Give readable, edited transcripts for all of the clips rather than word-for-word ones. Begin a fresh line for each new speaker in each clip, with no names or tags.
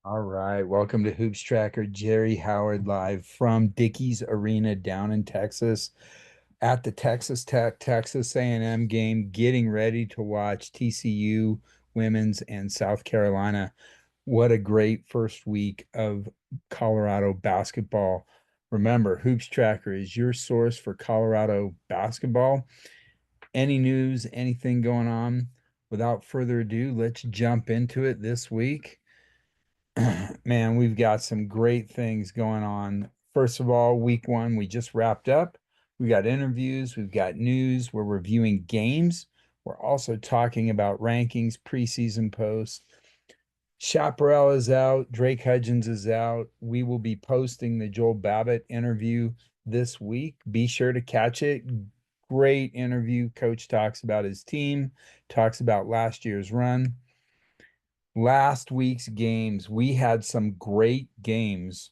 All right, welcome to HoopsTracker. Jerry Howard live from Dickies Arena down in Texas at the Texas Tech Texas A&M game, getting ready to watch TCU women's and South Carolina. What a great first week of Colorado basketball. Remember, HoopsTracker is your source for Colorado basketball. Any news, anything going on? Without further ado, let's jump into it this week. Man, we've got some great things going on. First of all, week one, we just wrapped up. We got interviews, we've got news, we're reviewing games. We're also talking about rankings, preseason posts. Chaparral is out, Drake Hudgens is out. We will be posting the Joel Babbitt interview this week. Be sure to catch it. Great interview. Coach talks about his team, talks about last year's run. Last week's games, we had some great games.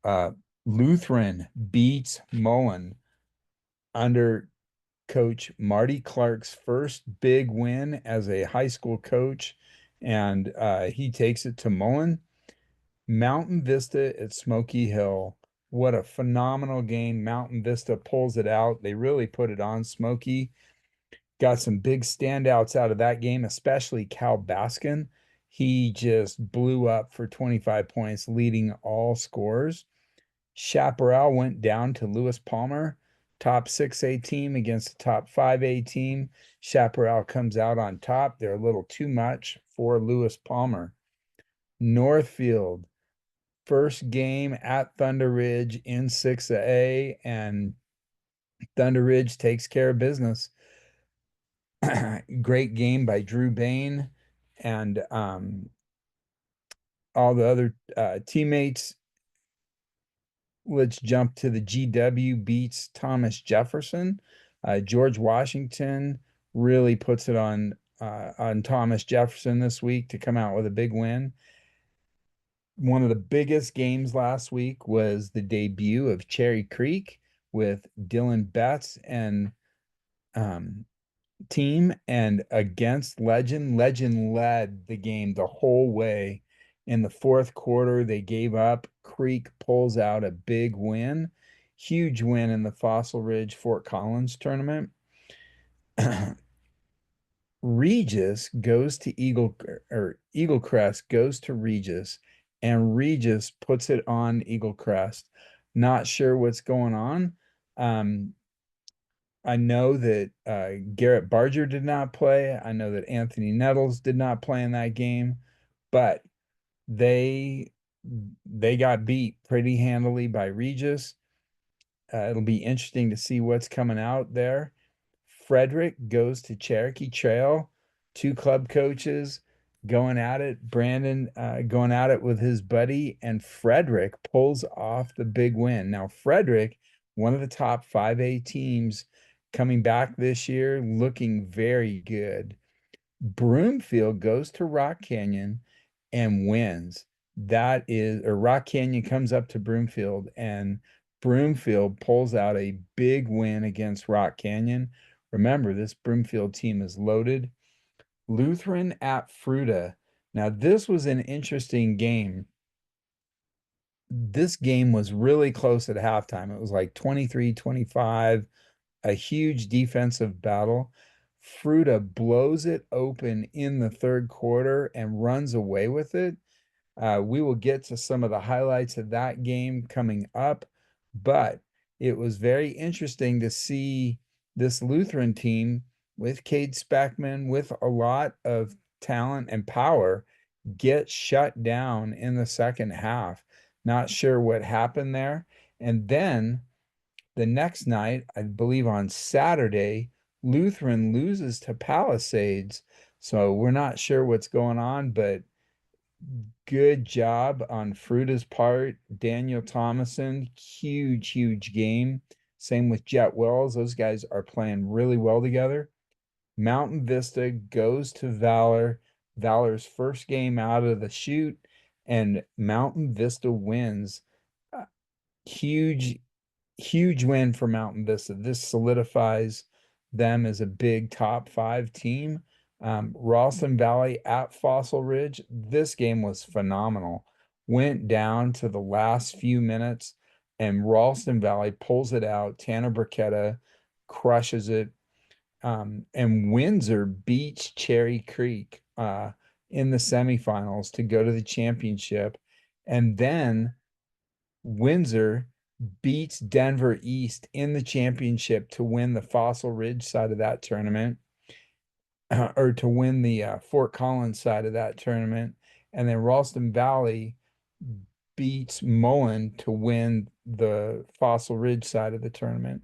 Uh, Lutheran beats Mullen under coach Marty Clark's first big win as a high school coach, and he takes it to Mullen. Mountain Vista at Smoky Hill. What a phenomenal game. Mountain Vista pulls it out. They really put it on Smoky. Got some big standouts out of that game, especially Cal Baskin. He just blew up for 25 points, leading all scores. Chaparral went down to Lewis Palmer, top 6A team against the top 5A team. Chaparral comes out on top. They're a little too much for Lewis Palmer. Northfield, first game at Thunder Ridge in 6A, and Thunder Ridge takes care of business. Great game by Drew Bain and all the other teammates. Let's jump to the GW beats Thomas Jefferson. George Washington really puts it on Thomas Jefferson this week to come out with a big win. One of the biggest games last week was the debut of Cherry Creek with Dylan Betts and team, and against Legend. Legend led the game the whole way. In the fourth quarter, they gave up. Creek pulls out a big win, huge win in the Fossil Ridge Fort Collins tournament. Regis goes to Eagle Crest goes to Regis, and Regis puts it on Eagle Crest. Not sure what's going on. I know that Garrett Barger did not play. I know that Anthony Nettles did not play in that game, but they they got beat pretty handily by Regis. It'll be interesting to see what's coming out there. Frederick goes to Cherokee Trail, two club coaches going at it. Brandon going at it with his buddy, and Frederick pulls off the big win. Now, Frederick, one of the top 5A teams coming back this year, looking very good. Broomfield goes to Rock Canyon and wins. Rock Canyon comes up to Broomfield, and Broomfield pulls out a big win against Rock Canyon. Remember, this Broomfield team is loaded. Lutheran at Fruta. Now, this was an interesting game. This game was really close at halftime. It was like 23-25, a huge defensive battle. Fruta blows it open in the third quarter and runs away with it. We will get to some of the highlights of that game coming up, but it was very interesting to see this Lutheran team with Cade Speckman, with a lot of talent and power, get shut down in the second half. Not sure what happened there. And then the next night, I believe on Saturday, Lutheran loses to Palisades. So we're not sure what's going on, but good job on Fruta's part. Daniel Thomason, huge, huge game. Same with Jet Wells. Those guys are playing really well together. Mountain Vista goes to Valor. Valor's first game out of the chute, and Mountain Vista wins. Huge, huge win for Mountain Vista. This solidifies them as a big top 5 team. Ralston Valley at Fossil Ridge. This game was phenomenal. Went down to the last few minutes, and Ralston Valley pulls it out. Tanner Burketta crushes it. And Windsor beats Cherry Creek in the semifinals to go to the championship. And then Windsor beats Denver East in the championship to win the Fossil Ridge side of that tournament, or to win the Fort Collins side of that tournament. And then Ralston Valley beats Mullen to win the Fossil Ridge side of the tournament.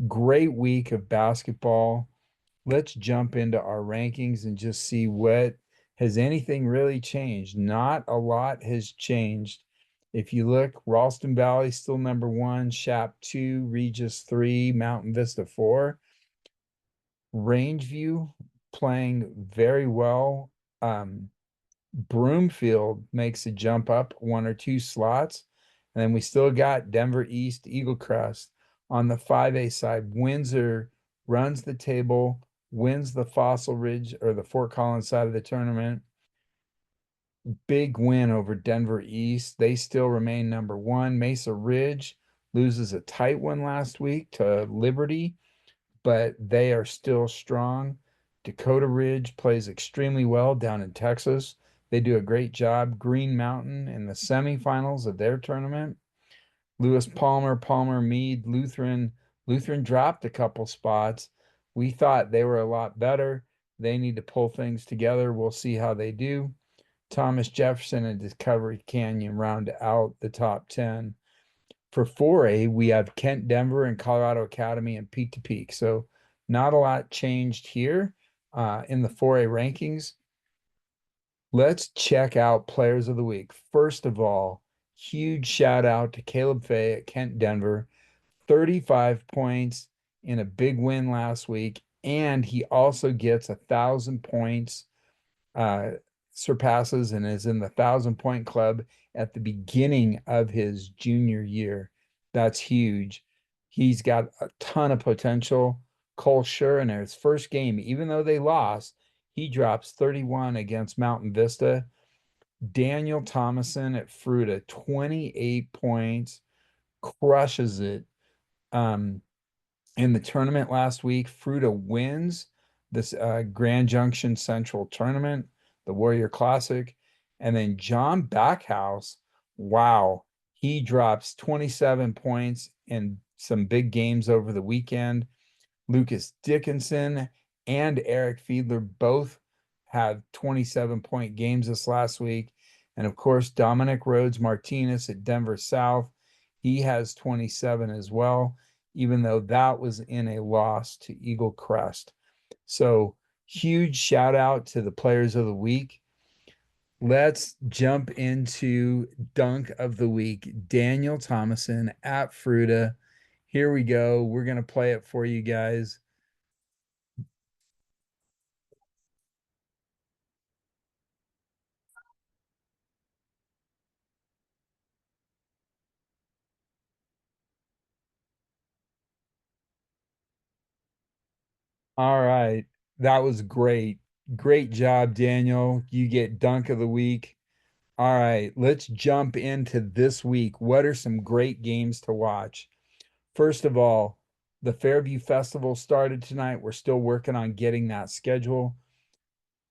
Great week of basketball. Let's jump into our rankings and just see what has anything really changed. Not a lot has changed. If you look, Ralston Valley still number one, Shap 2, Regis 3, Mountain Vista 4. Rangeview playing very well. Broomfield makes a jump up one or two slots. And then we still got Denver East, Eagle Crest. On the 5A side, Windsor runs the table, wins the Fossil Ridge or the Fort Collins side of the tournament. Big win over Denver East. They still remain number one. Mesa Ridge loses a tight one last week to Liberty, but they are still strong. Dakota Ridge plays extremely well down in Texas. They do a great job. Green Mountain in the semifinals of their tournament. Lewis Palmer, Palmer Mead, Lutheran. Lutheran dropped a couple spots. We thought they were a lot better. They need to pull things together. We'll see how they do. Thomas Jefferson and Discovery Canyon round out the top 10. For 4A, we have Kent Denver and Colorado Academy and Peak to Peak. So not a lot changed here in the 4A rankings. Let's check out players of the week. First of all, huge shout out to Caleb Fay at Kent Denver, 35 points in a big win last week. And he also gets 1,000 points, uh, surpasses and is in the 1,000 point club at the beginning of his junior year. That's huge. He's got a ton of potential. Cole Schur in his first game, even though they lost, he drops 31 against Mountain Vista. Daniel Thomason at Fruita, 28 points, crushes it. In the tournament last week, Fruita wins this Grand Junction Central tournament, the Warrior Classic. And then John Backhouse, wow, he drops 27 points in some big games over the weekend. Lucas Dickinson and Eric Fiedler both had 27-point games this last week. And of course, Dominic Rhodes Martinez at Denver South, he has 27 as well, even though that was in a loss to Eagle Crest. So huge shout out to the players of the week. Let's jump into Dunk of the Week. Daniel Thomason at Fruita. Here we go. We're going to play it for you guys. All right. That was great. Great job, Daniel. You get Dunk of the Week. All right. Let's jump into this week. What are some great games to watch? First of all, the Fairview Festival started tonight. We're still working on getting that schedule.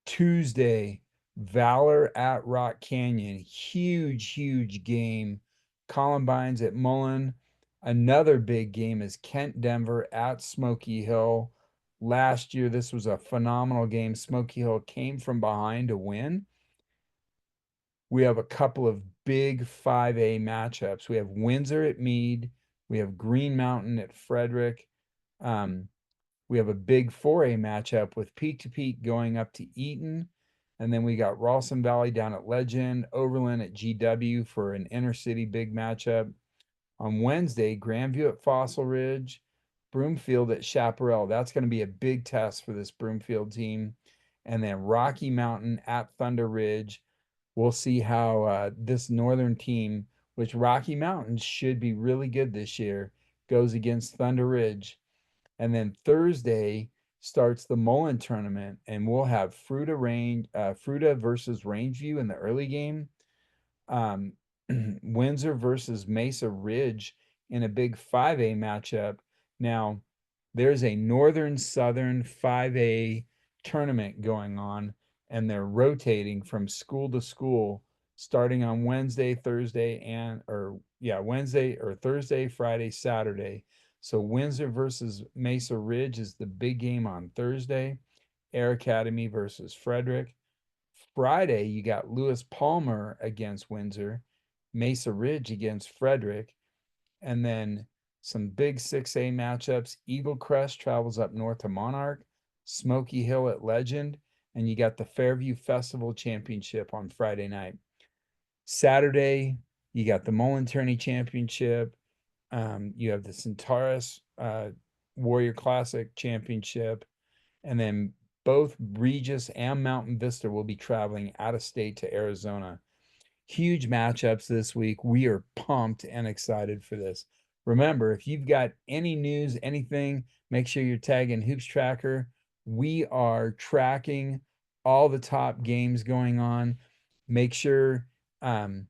Tuesday, Valor at Rock Canyon. Huge, huge game. Columbines at Mullen. Another big game is Kent Denver at Smoky Hill. Last year, this was a phenomenal game. Smoky Hill came from behind to win. We have a couple of big 5A matchups. We have Windsor at Meade. We have Green Mountain at Frederick. We have a big 4A matchup with Peak to Peak going up to Eaton. And then we got Ralston Valley down at Legend, Overland at GW for an intercity big matchup. On Wednesday, Grandview at Fossil Ridge, Broomfield at Chaparral. That's going to be a big test for this Broomfield team. And then Rocky Mountain at Thunder Ridge. We'll see how this northern team, which Rocky Mountains should be really good this year, goes against Thunder Ridge. And then Thursday, starts the Mullen tournament, and we'll have Fruta versus Rangeview in the early game. Um, Windsor versus Mesa Ridge in a big 5A matchup. Now, there's a Northern Southern 5A tournament going on, and they're rotating from school to school starting on Wednesday, Thursday, Wednesday or Thursday, Friday, Saturday. So Windsor versus Mesa Ridge is the big game on Thursday. Air Academy versus Frederick. Friday, you got Lewis Palmer against Windsor, Mesa Ridge against Frederick, and then some big 6A matchups. Eagle Crest travels up north to Monarch, Smoky Hill at Legend, and you got the Fairview Festival Championship on Friday night. Saturday, you got the Mullen Tourney Championship. You have the Centaurus Warrior Classic Championship, and then both Regis and Mountain Vista will be traveling out of state to Arizona. Huge matchups this week. We are pumped and excited for this. Remember, if you've got any news, anything, make sure you're tagging HoopsTracker. We are tracking all the top games going on. Make sure, um,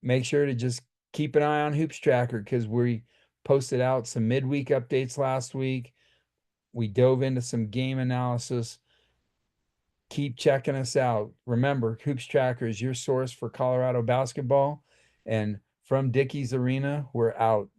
make sure to just keep an eye on HoopsTracker because we posted out some midweek updates last week. We dove into some game analysis. Keep checking us out. Remember, HoopsTracker is your source for Colorado basketball. And from Dickies Arena, we're out.